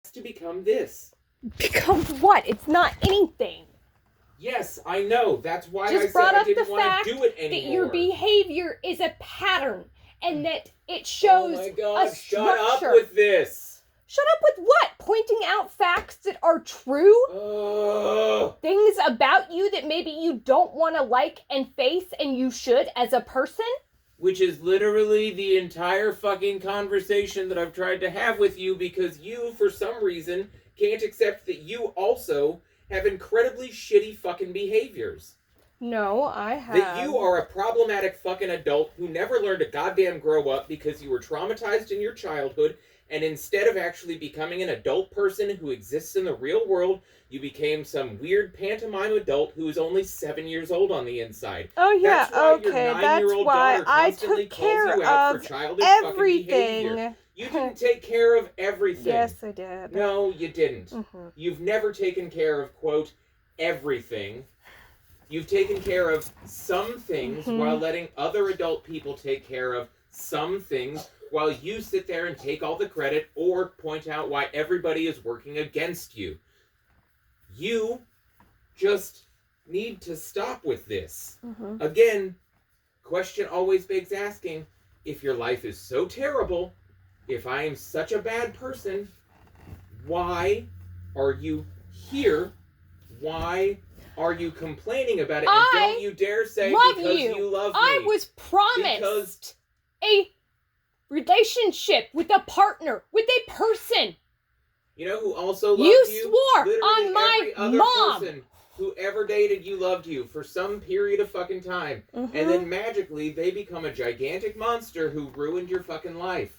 to become this. Become what? It's not anything. Yes, I know. That's why Just I said brought I up the didn't want fact to do it anymore. that your behavior is a pattern and that it shows oh my God, a structure. shut up with this. Shut up with what? Pointing out facts that are true? Things about you that maybe you don't want to like and face and you should as a person? Which is literally the entire fucking conversation that I've tried to have with you because you, for some reason, can't accept that you also have incredibly shitty fucking behaviors. No, I have. That you are a problematic fucking adult who never learned to goddamn grow up because you were traumatized in your childhood, and instead of actually becoming an adult person who exists in the real world, you became some weird pantomime adult who is only 7 years old on the inside. Oh yeah, that's why okay, your 9-year-old that's why daughter I constantly took calls care you out of for childish fucking everything. behavior. You didn't take care of everything. Yes, I did. No, you didn't. Mm-hmm. You've never taken care of, quote, everything. You've taken care of some things while letting other adult people take care of some things while you sit there and take all the credit or point out why everybody is working against you. You just need to stop with this. Again, question always begs asking, if your life is so terrible, if I am such a bad person, why are you here? Why are you complaining about it? And don't you dare say because you love me. I was promised a relationship with a partner, with a person. You know who also loved you? You swore Literally on my every other mom. person who ever dated you loved you for some period of fucking time. And then magically they become a gigantic monster who ruined your fucking life.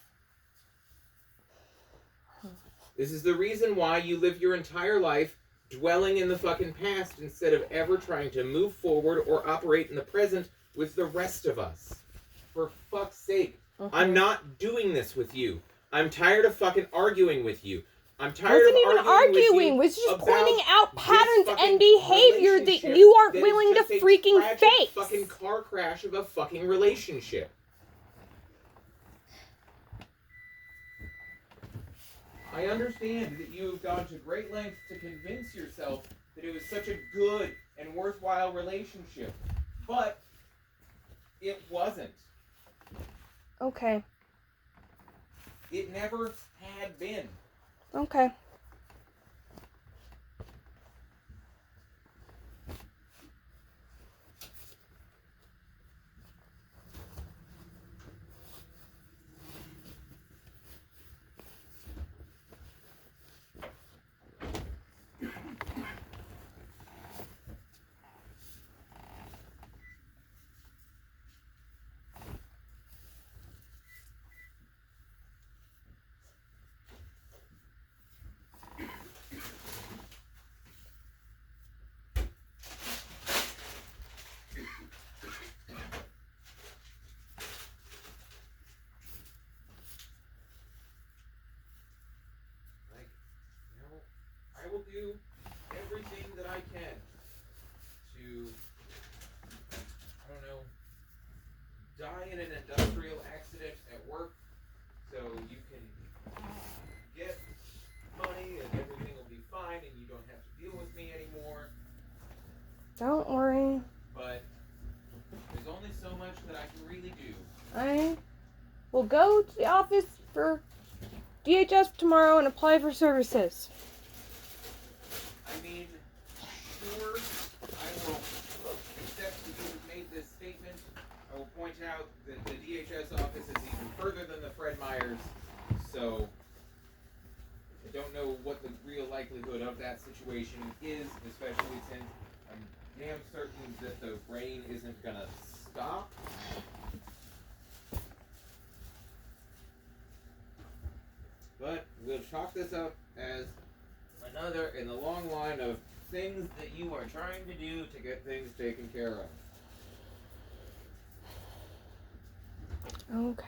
This is the reason why you live your entire life dwelling in the fucking past instead of ever trying to move forward or operate in the present with the rest of us. For fuck's sake. I'm not doing this with you. I'm tired of fucking arguing with you. I'm tired of arguing with you. Was just pointing out patterns and behavior that you aren't willing to freaking face. Fucking car crash of a fucking relationship. I understand that you have gone to great lengths to convince yourself that it was such a good and worthwhile relationship, but it wasn't. Okay. It never had been. Okay. I will do everything that I can to, I don't know, die in an industrial accident at work so you can get money and everything will be fine and you don't have to deal with me anymore. Don't worry. But there's only so much that I can really do. I will go to the office for DHS tomorrow and apply for services. I mean, sure, I will accept that you have made this statement. I will point out that the DHS office is even further than the Fred Meyers, so I don't know what the real likelihood of that situation is, especially since I'm damn certain that the rain isn't gonna stop. But we'll chalk this up as another in the long line of things that you are trying to do to get things taken care of. Okay.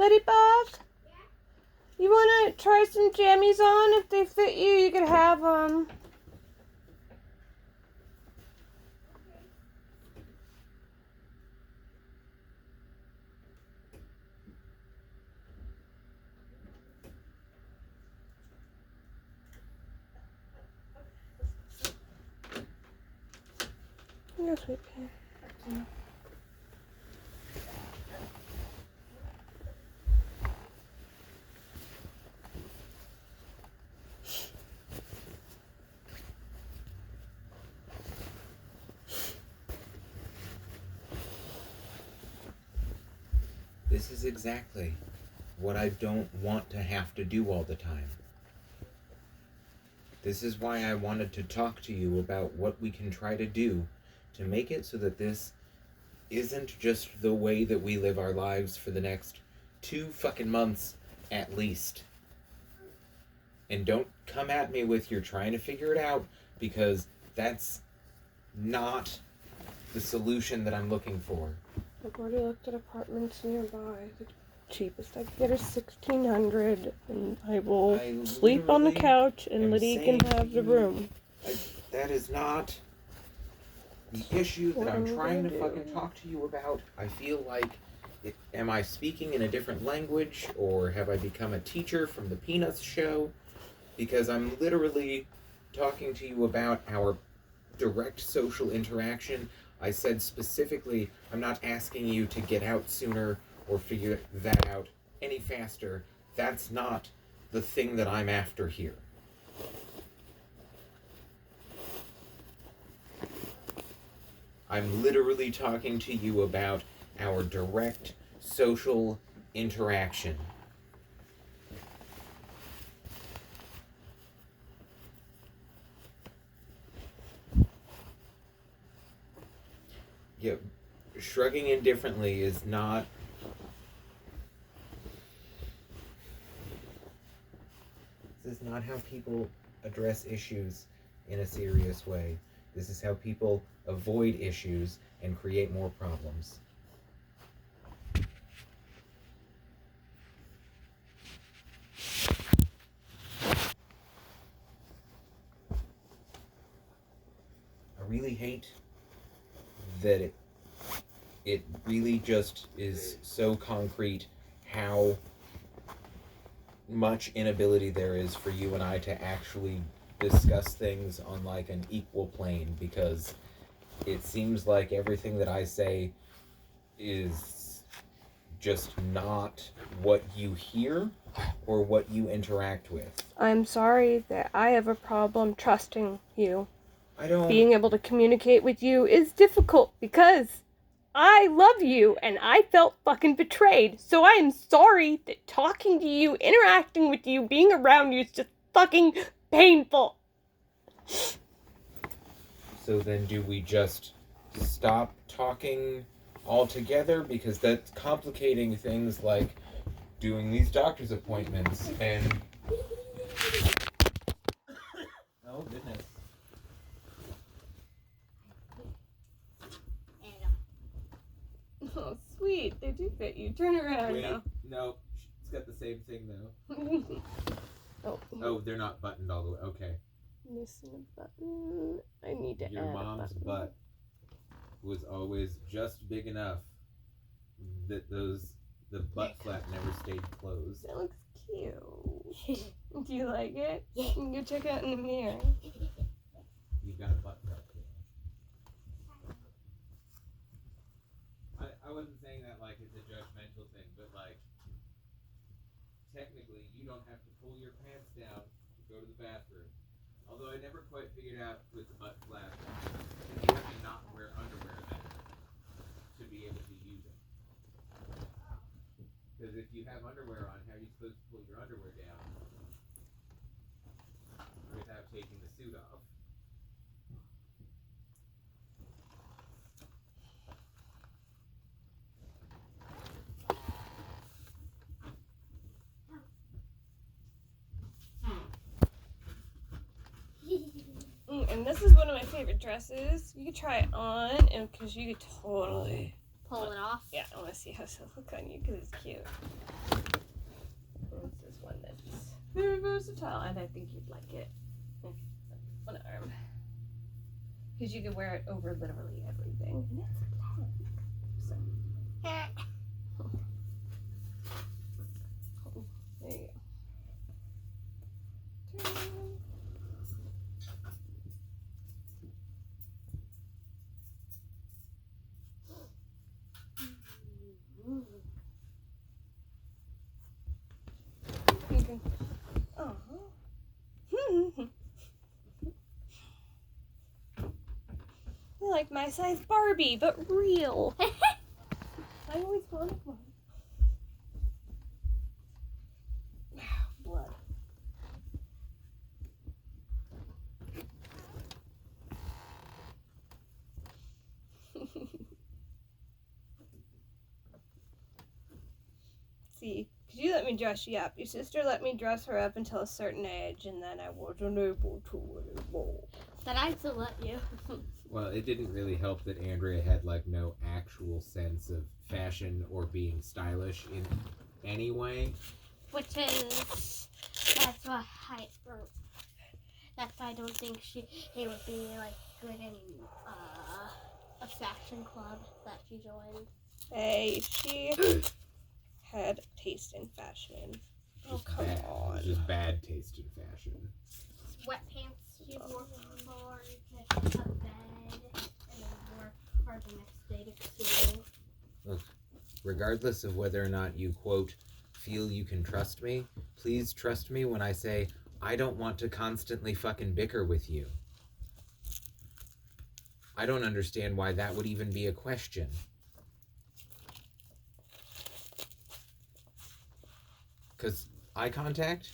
Ladybug? You wanna try some jammies on? If they fit you, you could have them. Yes, we can. This is exactly what I don't want to have to do all the time. This is why I wanted to talk to you about what we can try to do to make it so that this isn't just the way that we live our lives for the next 2 fucking months at least. And don't come at me with you're trying to figure it out, because that's not the solution that I'm looking for. I've already looked at apartments nearby. The cheapest I could get is $1,600, and I will sleep on the couch, and Lydia can have the room. That is not the issue that I'm trying to fucking talk to you about. I feel like, am I speaking in a different language, or have I become a teacher from the Peanuts show? Because I'm literally talking to you about our direct social interaction. I said specifically, I'm not asking you to get out sooner or figure that out any faster. That's not the thing that I'm after here. I'm literally talking to you about our direct social interaction. Yeah, shrugging indifferently is not... This is not how people address issues in a serious way. This is how people avoid issues and create more problems. I really hate that it really just is so concrete how much inability there is for you and I to actually discuss things on like an equal plane, because it seems like everything that I say is just not what you hear or what you interact with. I'm sorry that I have a problem trusting you. I don't... Being able to communicate with you is difficult because I love you and I felt fucking betrayed. So I am sorry that talking to you, interacting with you, being around you is just fucking painful. So then do we just stop talking altogether? Because that's complicating things like doing these doctor's appointments and... Oh, goodness. Oh, sweet. They do fit you. Turn around Wait, now. no. It's got the same thing, though. Oh, they're not buttoned all the way. Okay. Missing a button. I need to Your add mom's a button. butt was always just big enough that the butt flap never stayed closed. That looks cute. Do you like it? Yeah. You can go check out in the mirror. You got a butt flap. I wasn't saying that like it's a judgmental thing, but like technically you don't have to pull your pants down to go to the bathroom. Although I never quite figured out with the butt flap that you have to not wear underwear then to be able to use it. Because if you have underwear on, how are you supposed to pull your underwear down without taking the suit off? And this is one of my favorite dresses. You could try it on, and because you could totally pull it off. Yeah, I want to see how it'll look on you because it's cute. versatile, and I think you'd like it. One arm. Because you could wear it over literally everything. And it's black. So. There you go. Turn. Okay. You're like my size Barbie, but real. I always wanted one. Blood. See, could you let me dress you up? Your sister let me dress her up until a certain age, and then I wasn't able to anymore. But I still let you. Well, it didn't really help that Andrea had like no actual sense of fashion or being stylish in any way. Which is that's why I don't think she would be like good in a fashion club that she joined. Hey, she had taste in fashion. Oh, come on. Just bad taste in fashion. Sweatpants she wore for to bed and then wore for the next day to school. Look, regardless of whether or not you, quote, feel you can trust me, please trust me when I say I don't want to constantly fucking bicker with you. I don't understand why that would even be a question. Because eye contact?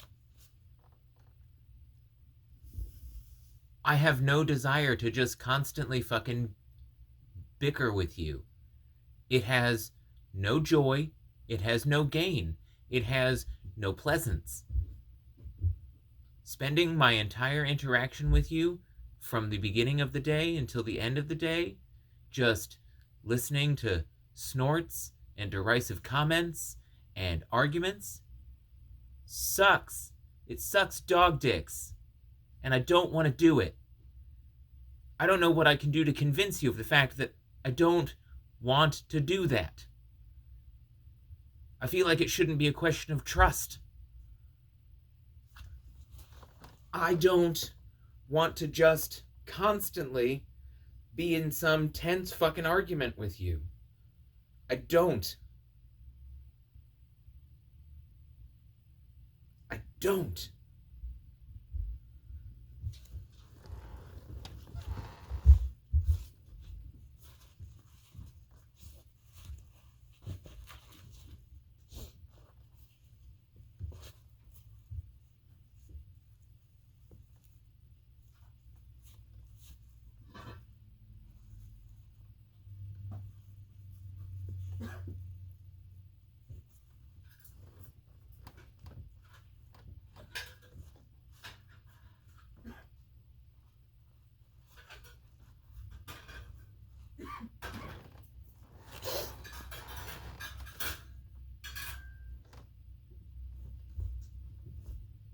I have no desire to just constantly fucking bicker with you. It has no joy. It has no gain. It has no pleasance. Spending my entire interaction with you from the beginning of the day until the end of the day, just listening to snorts and derisive comments and arguments, sucks. It sucks dog dicks. And I don't want to do it. I don't know what I can do to convince you of the fact that I don't want to do that. I feel like it shouldn't be a question of trust. I don't want to just constantly be in some tense fucking argument with you. I don't. I don't.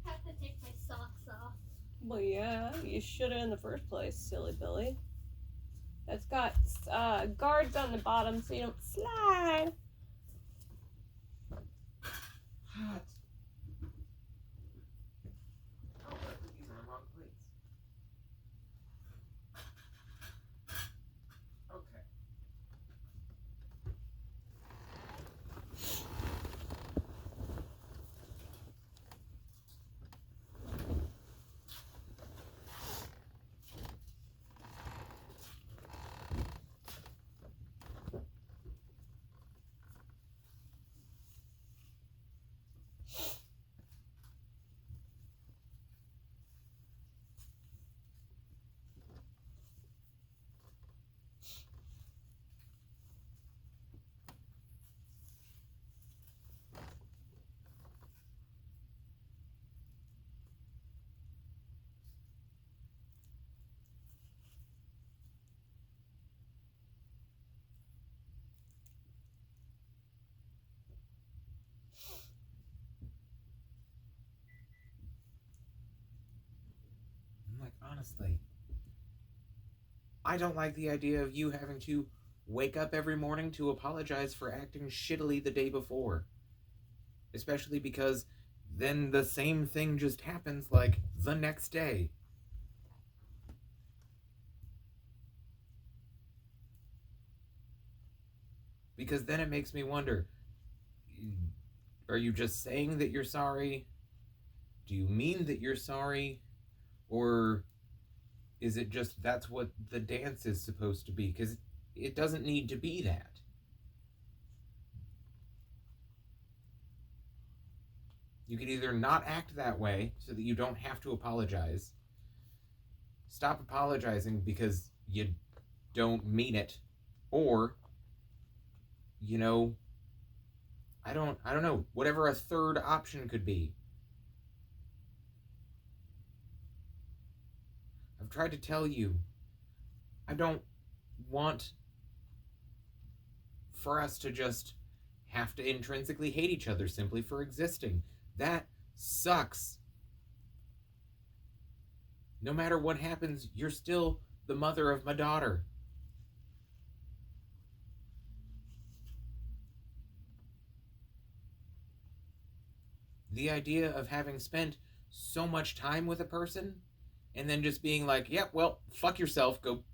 Have to take my socks off. Well, yeah, you should have in the first place, silly Billy. That's got guards on the bottom so you don't slide. Hot. Oh, these are the wrong plates. Okay. like, honestly, I don't like the idea of you having to wake up every morning to apologize for acting shittily the day before. Especially because then the same thing just happens, like, the next day. Because then it makes me wonder, are you just saying that you're sorry? Do you mean that you're sorry? Or is it just that's what the dance is supposed to be? Because it doesn't need to be that. You could either not act that way so that you don't have to apologize. Stop apologizing because you don't mean it. Or, you know, I don't know, whatever a third option could be. I've tried to tell you, I don't want for us to just have to intrinsically hate each other simply for existing. That sucks. No matter what happens, you're still the mother of my daughter. The idea of having spent so much time with a person and then just being like, yep, well, fuck yourself, go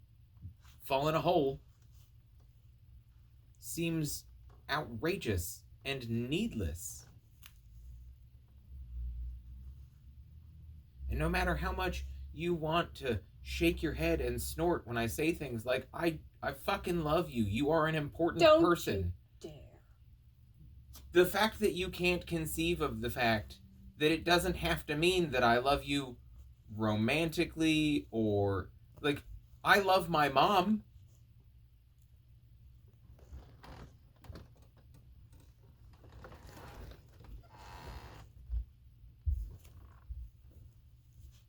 fall in a hole, seems outrageous and needless. And no matter how much you want to shake your head and snort when I say things like, I fucking love you, you are an important person. Don't you dare. The fact that you can't conceive of the fact that it doesn't have to mean that I love you romantically or, like, I love my mom.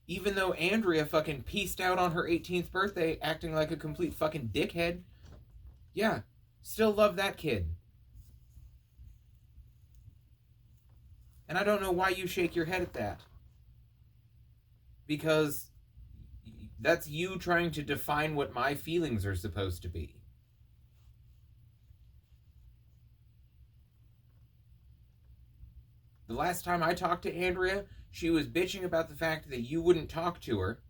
Even though Andrea fucking pieced out on her 18th birthday acting like a complete fucking dickhead. Yeah, still love that kid. And I don't know why you shake your head at that. Because that's you trying to define what my feelings are supposed to be. The last time I talked to Andrea, she was bitching about the fact that you wouldn't talk to her.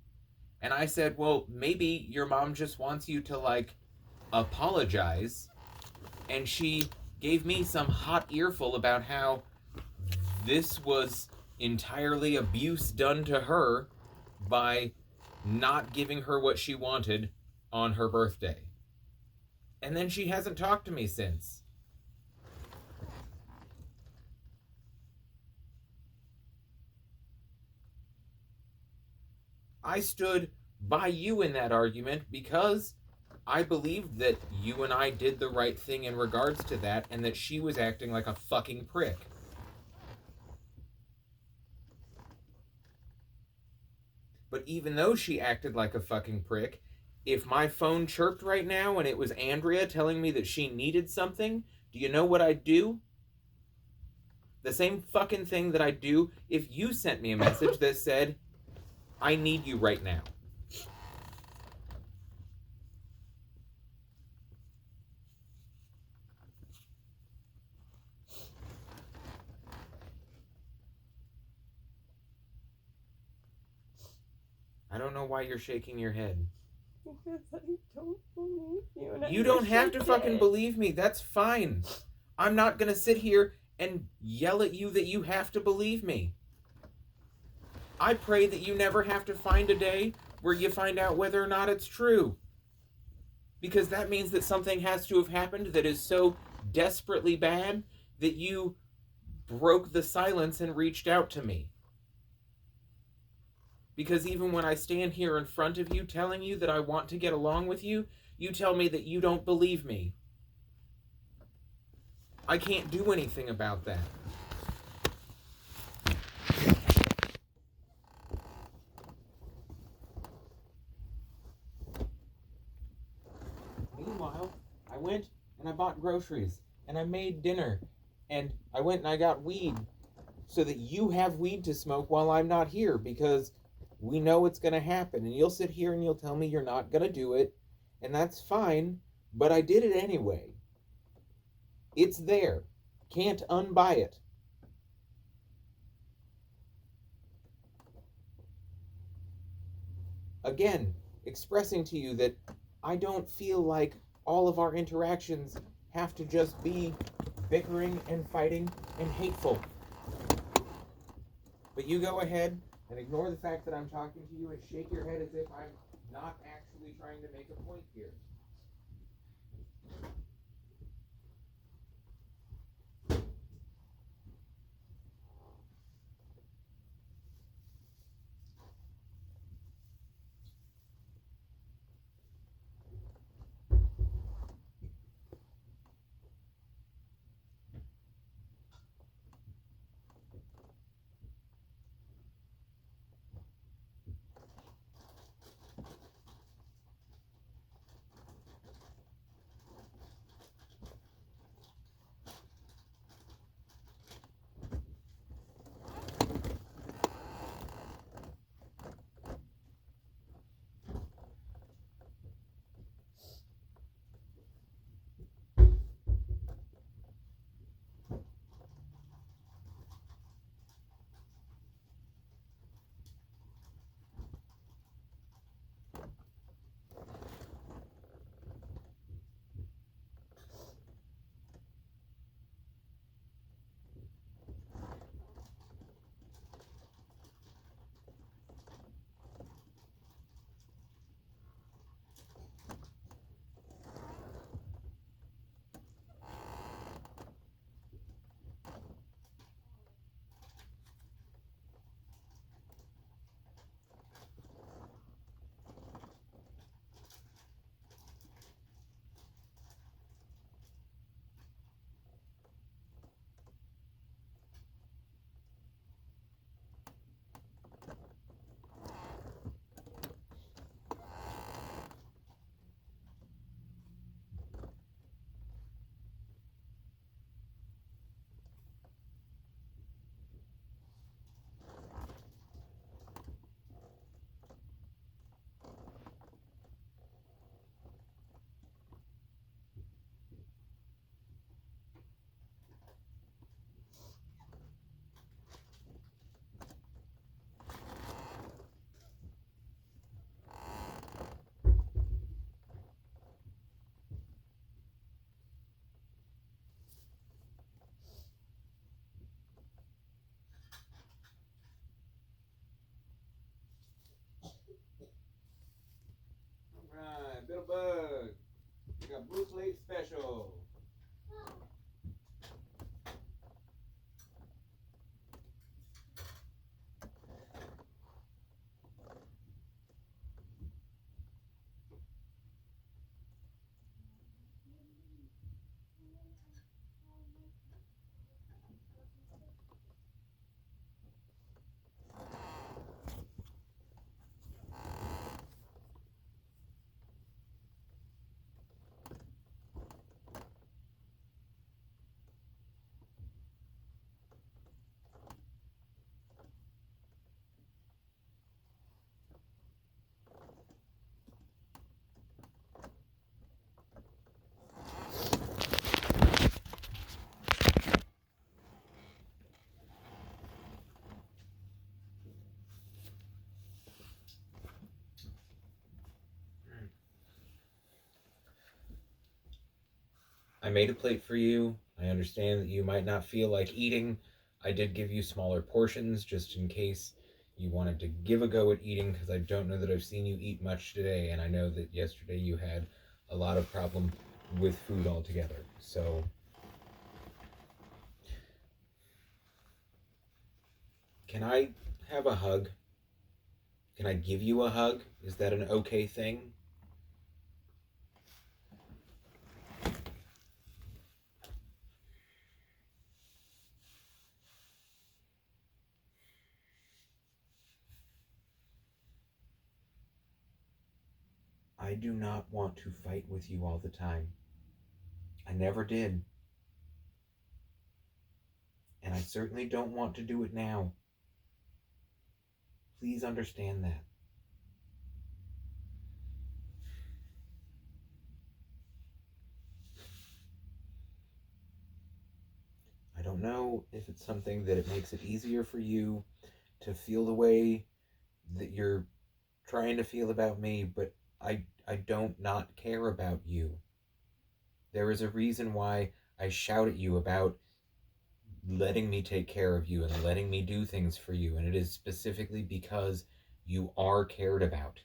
And I said, well, maybe your mom just wants you to, like, apologize. And she gave me some hot earful about how this was entirely abuse done to her by not giving her what she wanted on her birthday. And then she hasn't talked to me since. I stood by you in that argument because I believed that you and I did the right thing in regards to that and that she was acting like a fucking prick. But even though she acted like a fucking prick, if my phone chirped right now and it was Andrea telling me that she needed something, do you know what I'd do? The same fucking thing that I'd do if you sent me a message that said, I need you right now. I don't know why you're shaking your head. Because I don't believe you. And You don't have to fucking believe me. That's fine. I'm not gonna sit here and yell at you that you have to believe me. I pray that you never have to find a day where you find out whether or not it's true. Because that means that something has to have happened that is so desperately bad that you broke the silence and reached out to me. Because even when I stand here in front of you telling you that I want to get along with you, you tell me that you don't believe me. I can't do anything about that. Meanwhile, I went and I bought groceries and I made dinner and I went and I got weed so that you have weed to smoke while I'm not here, because We know it's going to happen, and you'll sit here and you'll tell me you're not going to do it, and that's fine, but I did it anyway. It's there. Can't unbuy it. Again, expressing to you that I don't feel like all of our interactions have to just be bickering and fighting and hateful. But you go ahead and ignore the fact that I'm talking to you and shake your head as if I'm not actually trying to make a point here. Alright, Bittlebug. We got Blue Slate Special. I made a plate for you. I understand that you might not feel like eating. I did give you smaller portions just in case you wanted to give a go at eating, because I don't know that I've seen you eat much today, and I know that yesterday you had a lot of problem with food altogether. So can I have a hug? Can I give you a hug? Is that an okay thing? I do not want to fight with you all the time. I never did. And I certainly don't want to do it now. Please understand that. I don't know if it's something that it makes it easier for you to feel the way that you're trying to feel about me, but I don't not care about you. There is a reason why I shout at you about letting me take care of you and letting me do things for you, and it is specifically because you are cared about.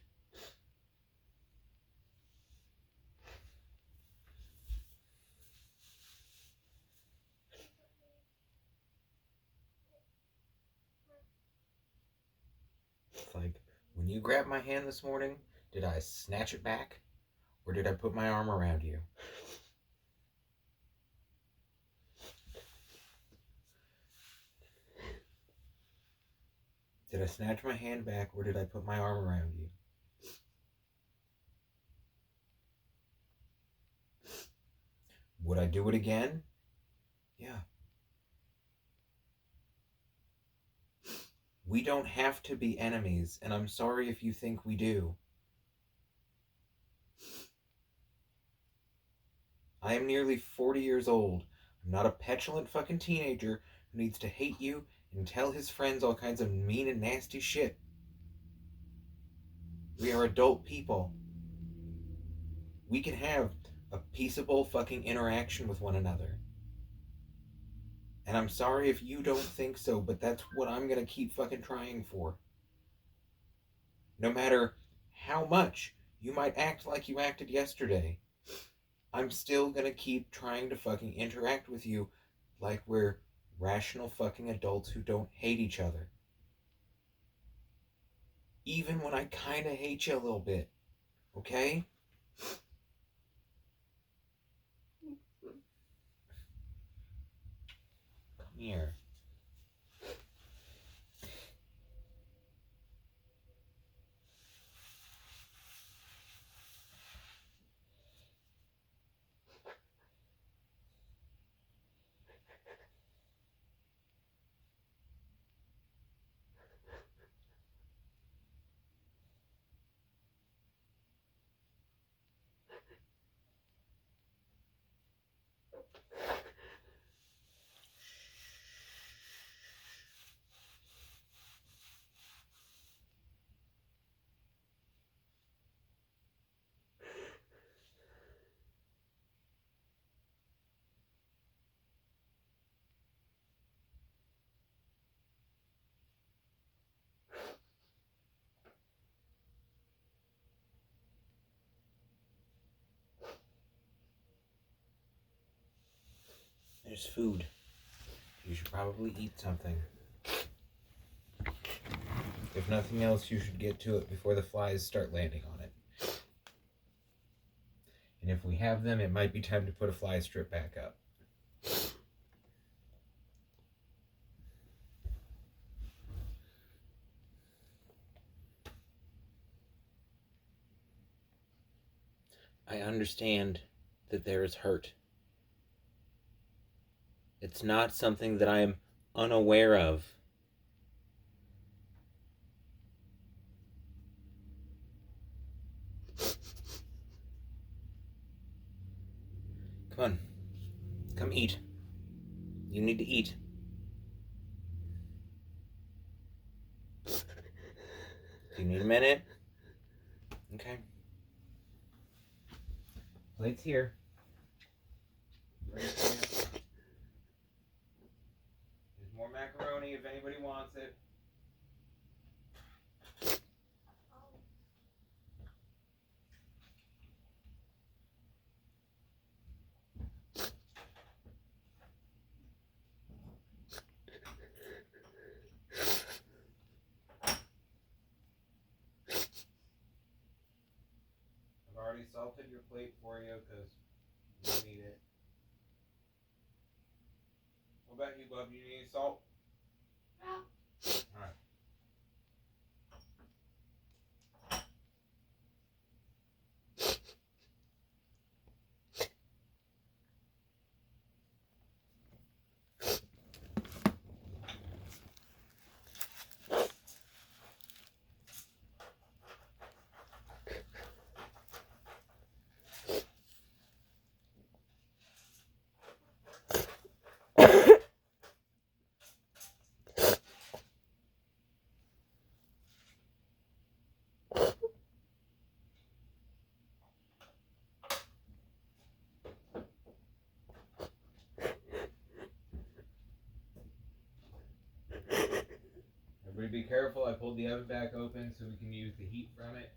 It's like, when you grabbed my hand this morning, did I snatch it back? Or did I put my arm around you? Did I snatch my hand back, or did I put my arm around you? Would I do it again? Yeah. We don't have to be enemies, and I'm sorry if you think we do. I am nearly 40 years old. I'm not a petulant fucking teenager who needs to hate you and tell his friends all kinds of mean and nasty shit. We are adult people. We can have a peaceable fucking interaction with one another. And I'm sorry if you don't think so, but that's what I'm gonna keep fucking trying for. No matter how much you might act like you acted yesterday, I'm still gonna keep trying to fucking interact with you like we're rational fucking adults who don't hate each other. Even when I kinda hate you a little bit, okay? Come here. There's food. You should probably eat something. If nothing else, you should get to it before the flies start landing on it. And if we have them, it might be time to put a fly strip back up. I understand that there is hurt. It's not something that I am unaware of. Come on. Come eat. You need to eat. Do you need a minute? Okay. Plate's here. There's more macaroni if anybody wants it. I've already salted your plate for you because you need it. What about you, bub? You need any salt? No. Alright. Everybody be careful. I pulled the oven back open so we can use the heat from it.